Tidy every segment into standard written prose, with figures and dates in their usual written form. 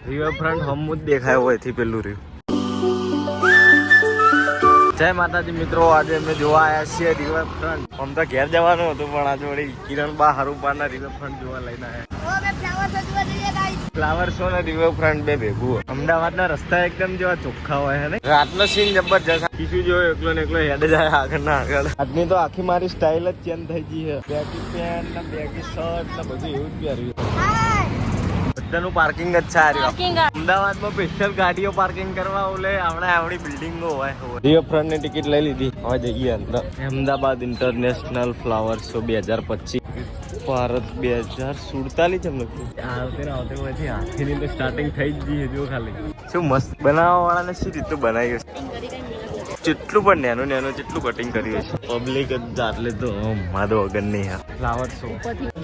Riverfront હમું જ દેખાય હોય થી પેલું રહ્યું. જય માતાજી મિત્રો, આજે અમે જોવા આવ્યા છીએ રિવરફ્રન્ટ. આમ તો ઘેર જવાનું હતું પણ આજે વળી કિરણ બા હરુપાના રિવરફ્રન્ટ જોવા લઈને આવ્યા. ફ્લાવર શો ને રિવરફ્રન્ટ બે ભેગું. અમદાવાદના રસ્તા એકદમ જેવા ચોખ્ખા હોય છે ને. રાતનો સીન જબરજસ્ત. કીશું જોયો એકલો ને એકલો હેડ જાય આગળ ના આગળ. આજની તો આખી મારી સ્ટાઇલ જ ચેન્જ થઈ ગઈ છે. બેગી પેન્ટ ને બેગી શર્ટ ને બધું એવું જ પહેર્યું. બધાનું પાર્કિંગ જ છે. અમદાવાદમાં સ્પેશિયલ ગાડીઓ પાર્કિંગ કરવા ઓલે આવડી બિલ્ડિંગો હોય. રિવરફ્રન્ટ ની ટિકિટ લઈ લીધી. હવે જઈએ અંદર. Ahmedabad international flower show 2025 Bharat 2047 એમ લખ્યું. આવતી હાથીની તો સ્ટાર્ટિંગ થઈ જ ગઈ. જો ખાલી શું મસ્ત બનાવવા વાળાને શું રીતનું બનાવ્યું છે. જેટલું પણ નેનું જેટલું કટિંગ કર્યું છે. પબ્લિક જ આટલે તો માધો વગર નહીં. ફ્લાવર શો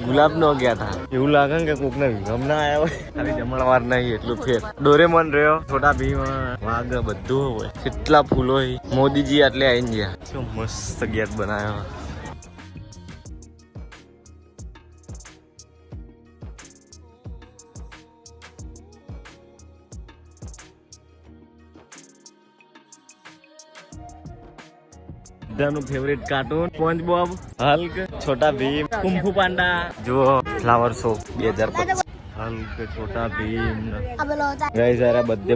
ગુલાબ નો ગયા હતા. એવું લાગે કે કોક ને વિગમ ના આવ્યા હોય. ખાલી જમણવાર નહીં એટલું ફેર. ડોરેમોન રહ્યો, છોટા ભીમ, વાઘ બધું હોય. કેટલા ફૂલો. મોદીજી આટલે આવીને ગયા. શું મસ્ત ગેટ બનાવ્યો. બધાનું favourite cartoon SpongeBob, Hulk, Chhota Bheem, Kung Fu Panda. જુઓ flower show 2025. Hulk, Chhota Bheem.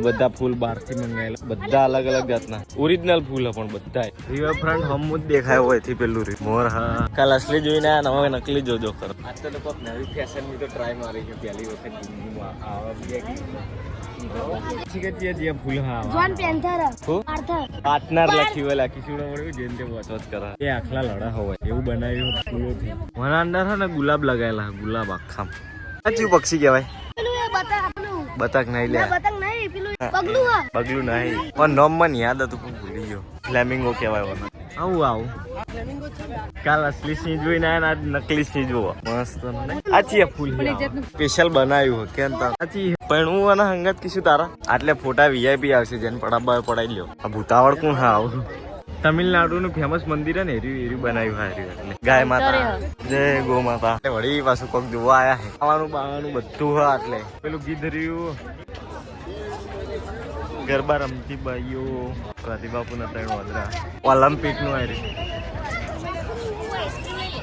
બધા ફૂલ બહારથી મંગાયેલા. બધા અલગ અલગ જાતના ઓરિજિનલ ફૂલ પણ બધા. રિવરફ્રન્ટ હમું જ દેખાય હોય થી પેલું રહ્યું. મોર હા કાલ અસલી જોઈને હવે નકલી જોજો ખરો. આજ તો કોઈક નવી ફેશન ની તો ટ્રાય મારી છે પહેલી વખત જિંદગીમાં. પાર્ટનર લખ્યું હોય લખીશું જેમ તે વોચ કરે. એ આખલા લડા હોય એવું બનાવ્યું ફૂલોથી. મને અંદર છે ને ગુલાબ લગાયેલા. ગુલાબ આખા. કયું પક્ષી કહેવાય? બતક નહીં લે. પગલું નહીં પણ નામ મને યાદ હતું પણ ભૂલી ગયો. ફ્લેમિંગો કહેવાય. આવું કાલ અસલી સિંહ જોઈને આયા ને આજ નકલી સિંહ જોવો. મસ્ત આચી ફૂલ સ્પેશિયલ બનાવ્યું કેમ આચી. પણ હું અને હંગત કીશું તારા આટલે ફોટા વીઆઈપી આવશે જેને પડાબા પડાઈ લ્યો. આ ભૂતાવળ કોણ? હા આવું તમિલનાડુ નું ફેમસ મંદિર ને એર્યું બનાવ્યું. હાર્યું એટલે ગાય માતા જય ગો માતા. વળી પાછું કોક જોવા આયા છે. ખાવાનું બાવાનું બધું હા. એટલે પેલું ગીત રહ્યું. ગરબા રમતી બાઈઓ. પ્રતિભાપુ ના ત્રણ વાદરા. ઓલિમ્પિક નું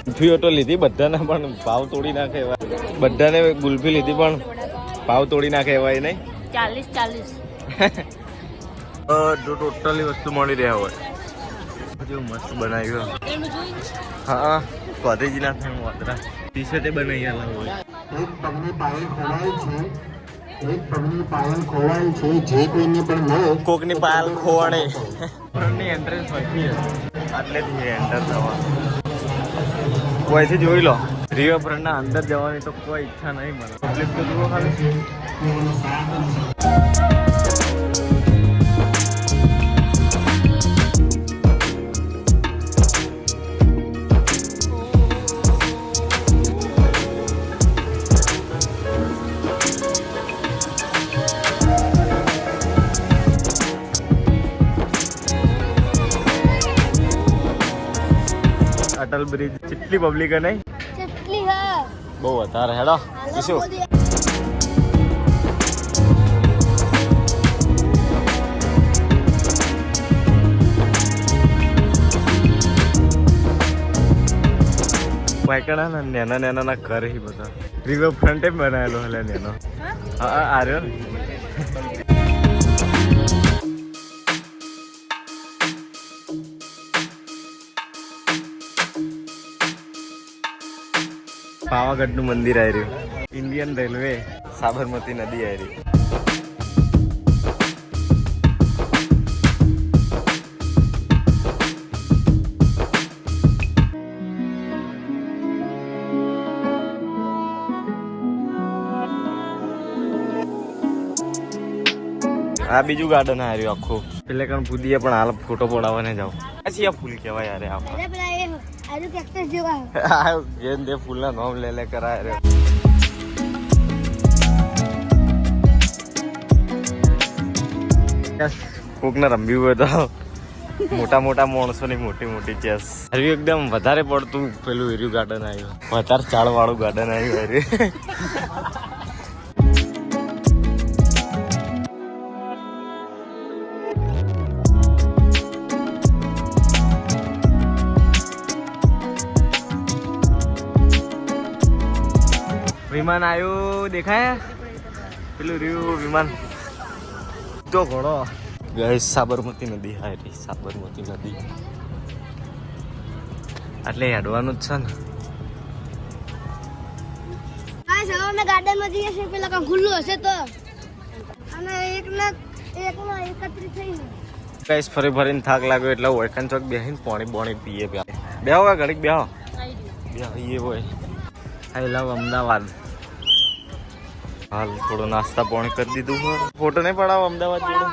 ગુલ્ફીઓ તો લીધી બધાને પણ ભાવ તોડી નાખે એવા. બધાને ગુલ્ફી લીધી પણ ભાવ તોડી નાખે એવા નહીં. 40 જો ટોટલી વસ્તુ મળી રહ્યા હોય. મસ્ત બનાવ્યું. હા સ્વાધીજી ના થાય વાદરા. ટી શર્ટ બનાવી આલા હોય. એક પગની પાયલ ખોવાય છે. જે કોઈને પણ મળે કોકની પાયલ ખોવાડે. ફ્રન્ટની એન્ટ્રન્સ હોય આટલેથી એન્ટર થવા. કોઈથી જોઈ લો. રિવરફ્રન્ટ ના અંદર જવાની તો કોઈ ઈચ્છા નહીં મને. પબ્લિક તો જુઓ ખાલી. અટલ બ્રિજ કેટલી પબ્લિક નહીં બહુ વધારે. હેડો શું વાયકડા ને નેના ઘર હી બધા. રિવરફ્રન્ટ બનાવેલો હલે નેનો. હા આર્યો ને. પાવાગઢ નું મંદિર આવી રહ્યું. ઇન્ડિયન રેલવે સાબરમતી નદી આવી રહી. આ બીજું ગાર્ડન આવ્યું આખું. પેલે કણ ફૂદીએ પણ હાલ ફોટો પડાવવાને જાવ. પછી આ ફૂલ કહેવાય યાર. આપણે ફૂલ ના નામ લે કરાય. કોક ને રમવી હોય તો મોટા મોટા માણસો ની મોટી મોટી ચેસ. હર્યું એકદમ વધારે પડતું પેલું એર્યું ગાર્ડન આવ્યું. વધારે ચાળ વાળું ગાર્ડન આવ્યું. વિમાન આવ્યું દેખાય પેલું રહ્યું વિમાન તો ઘણો ગાઈસ સાબરમતી નદી હા રે સાબરમતી નદી એટલે હેડવાનું જ છે ને ગાઈસ હવે અમે ગાર્ડનમાં જઈએ છીએ પેલા કાં ખુલ્લું હશે તો અને એકના 31 થઈને ગાઈસ ફરી ફરીને થાક લાગ્યો એટલે ઓળખાણ ચોક બેહીને પાણી પીએ બેહો ઘડીક બેહો એ હોય આઈ લવ અમદાવાદ હાલ થોડો નાસ્તા પાણી કરી દીધું ફોટો નહીં પડાવો અમદાવાદ જોડે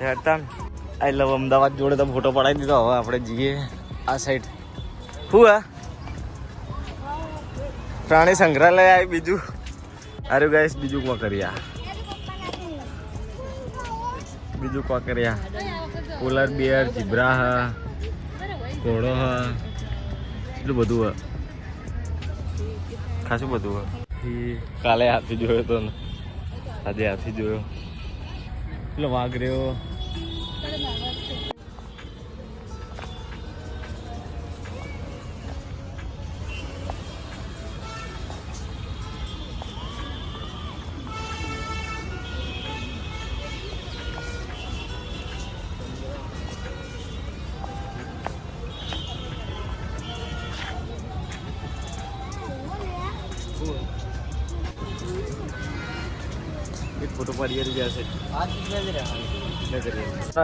હેડતા આઈ લવ અમદાવાદ જોડે તો ફોટો પડાવી દીધો હવે આપણે જઈએ આ સાઈડ શું હા પ્રાણી સંગ્રહાલય આવી બીજું અરે ગાઈસ બીજું કોકરિયા પોલર બિયર જીબ્રા હા ઘોડો હા એટલું બધું હા ખાસું બધું હા કાલે હાથી જોયો તો ને આજે હાથી જોયો પેલો વાઘ રહ્યો ફોટો પાડીએ જશે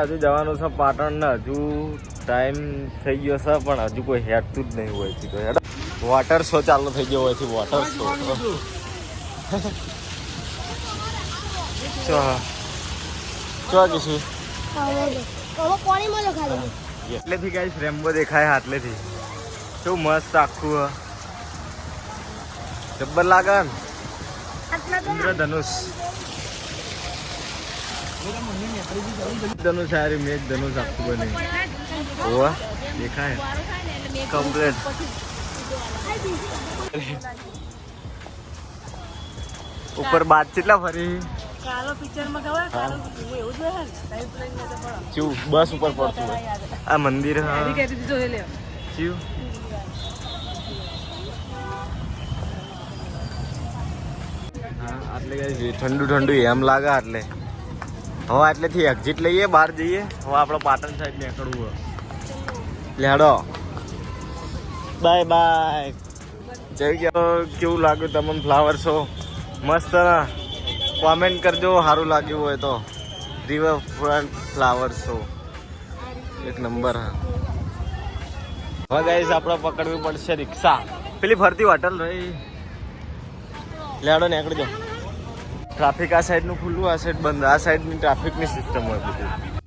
હજુ જવાનું છે પાટણ ને હજુ ટાઈમ થઈ ગયો છે પણ હજુ કોઈ હેડતું જ નહીં હોય છે તો હેડ વોટર શો ચાલુ થઈ ગયો હોય છે વોટર શો ચો કીશું એટલેથી ગાઈસ રેમ્બો દેખાય આટલેથી શું મસ્ત આખું જબ્બર લાગે ને ઇન્દ્રધનુષ ધનુષ સારી મેઘ ધનુષ આખું બને ઓવા દેખાય કમ્પ્લેટ ઉપર બાદ કેટલા ફરી કાલો પિક્ચરમાં ખબર કાલો એવું જ હોય ચીવ બસ ઉપર પડતું હોય આ મંદિર હા ચીવ હા એટલે ઠંડુ એમ લાગે એટલે હવે એટલેથી એક્ઝિટ લઈએ બહાર જઈએ હવે આપણે પાટણ સાઈડ નીકળવું લેડો બાય બાય જઈ ગયો કેવું લાગ્યું તમને ફ્લાવર શો મસ્ત ને કોમેન્ટ કરજો સારું લાગ્યું હોય તો રિવરફ્રન્ટ ફ્લાવર શો એક નંબર હવે ગાઈસ આપણે પકડવી પડશે રિક્ષા પેલી ફરતી હોટલ રહી લેડો નીકળી જાઓ ટ્રાફિક આ સાઈડનું ખુલ્લું આ સાઈડ બંધ આ સાઈડની ટ્રાફિકની સિસ્ટમ હોય બધી